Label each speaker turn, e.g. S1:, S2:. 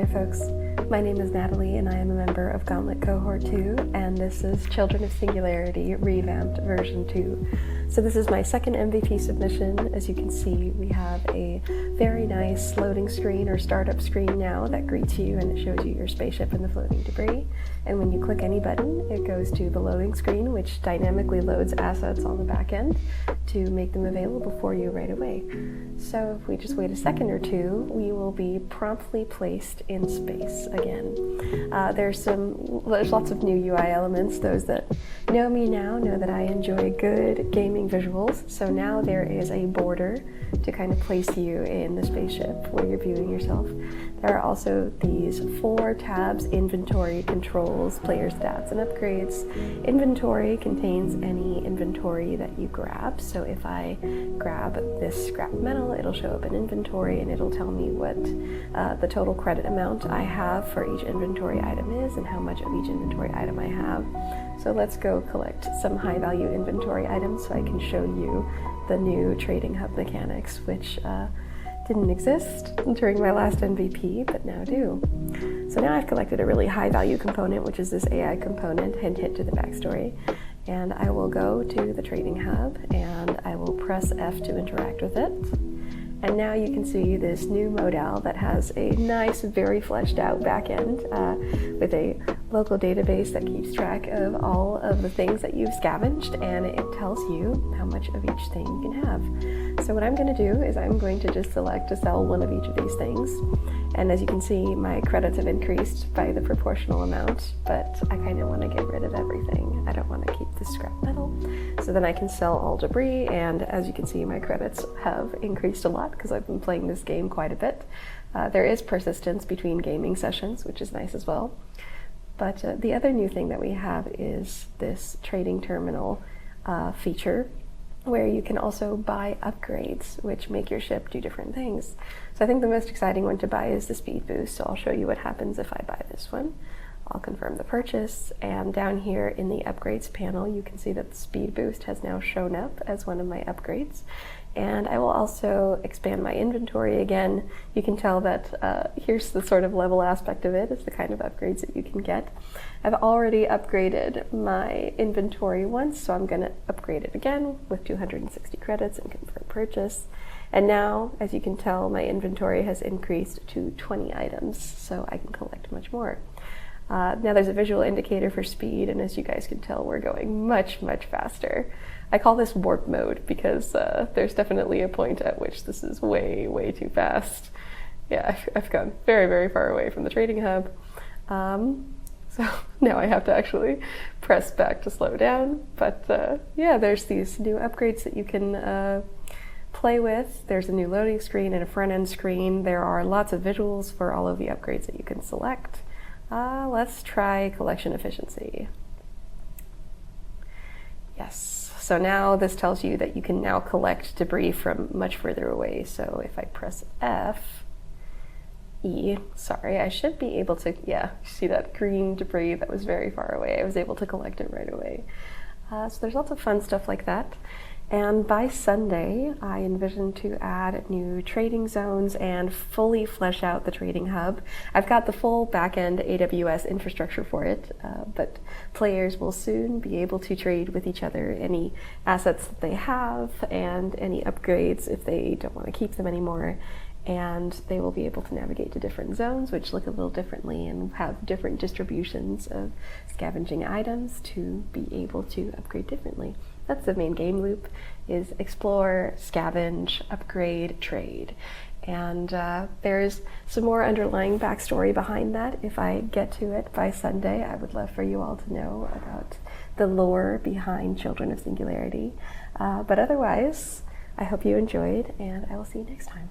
S1: folks. My name is Natalie and I am a member of Gauntlet Cohort 2, and this is Children of Singularity Revamped version 2. So this is my second MVP submission. As you can see, we have a very nice loading screen or startup screen now that greets you, and it shows you your spaceship and the floating debris. And when you click any button, it goes to the loading screen, which dynamically loads assets on the back end to make them available for you right away. So if we just wait a second or two, we will be promptly placed in space again. There's lots of new UI elements. Those that know me now know that I enjoy good gaming visuals. So now there is a border to kind of place you in the spaceship where you're viewing yourself. There are also these 4 tabs: inventory, controls, player stats, and upgrades. Inventory contains any inventory that you grab. So if I grab this scrap metal, it'll show up in inventory and it'll tell me what the total credit amount I have for each inventory item is and how much of each inventory item I have. So let's go collect some high value inventory items so I can show you the new trading hub mechanics, which didn't exist during my last MVP, but now do. So now I've collected a really high value component, which is this AI component, hint to the backstory. And I will go to the trading hub and I will press F to interact with it. And now you can see this new modal that has a nice, very fleshed out backend with a local database that keeps track of all of the things that you've scavenged, and it tells you how much of each thing you can have. So what I'm going to do is I'm going to just select to sell one of each of these things. And as you can see, my credits have increased by the proportional amount, but I kind of want to get rid of everything. I don't want to keep the scrap metal. So then I can sell all debris, and as you can see, my credits have increased a lot because I've been playing this game quite a bit. There is persistence between gaming sessions, which is nice as well. But the other new thing that we have is this trading terminal feature, where you can also buy upgrades, which make your ship do different things. So I think the most exciting one to buy is the speed boost, so I'll show you what happens if I buy this one. I'll confirm the purchase, and down here in the upgrades panel, you can see that the speed boost has now shown up as one of my upgrades. And I will also expand my inventory again. You can tell that here's the sort of level aspect of it. It's the kind of upgrades that you can get. I've already upgraded my inventory once, so I'm going to upgrade it again with 260 credits and confirm purchase. And now, as you can tell, my inventory has increased to 20 items, so I can collect much more. Now there's a visual indicator for speed, and as you guys can tell, we're going much, much faster. I call this warp mode because there's definitely a point at which this is way, way too fast. Yeah, I've gone very, very far away from the trading hub. So now I have to actually press back to slow down. But yeah, there's these new upgrades that you can play with. There's a new loading screen and a front-end screen. There are lots of visuals for all of the upgrades that you can select. Let's try collection efficiency. Yes. So now this tells you that you can now collect debris from much further away. So if I press sorry, I should be able to, yeah, see that green debris that was very far away. I was able to collect it right away. So there's lots of fun stuff like that. And by Sunday, I envision to add new trading zones and fully flesh out the trading hub. I've got the full backend AWS infrastructure for it, but players will soon be able to trade with each other any assets that they have and any upgrades if they don't want to keep them anymore. And they will be able to navigate to different zones, which look a little differently and have different distributions of scavenging items to be able to upgrade differently. That's the main game loop, is explore, scavenge, upgrade, trade. And there's some more underlying backstory behind that. If I get to it by Sunday, I would love for you all to know about the lore behind Children of Singularity. But otherwise, I hope you enjoyed, and I will see you next time.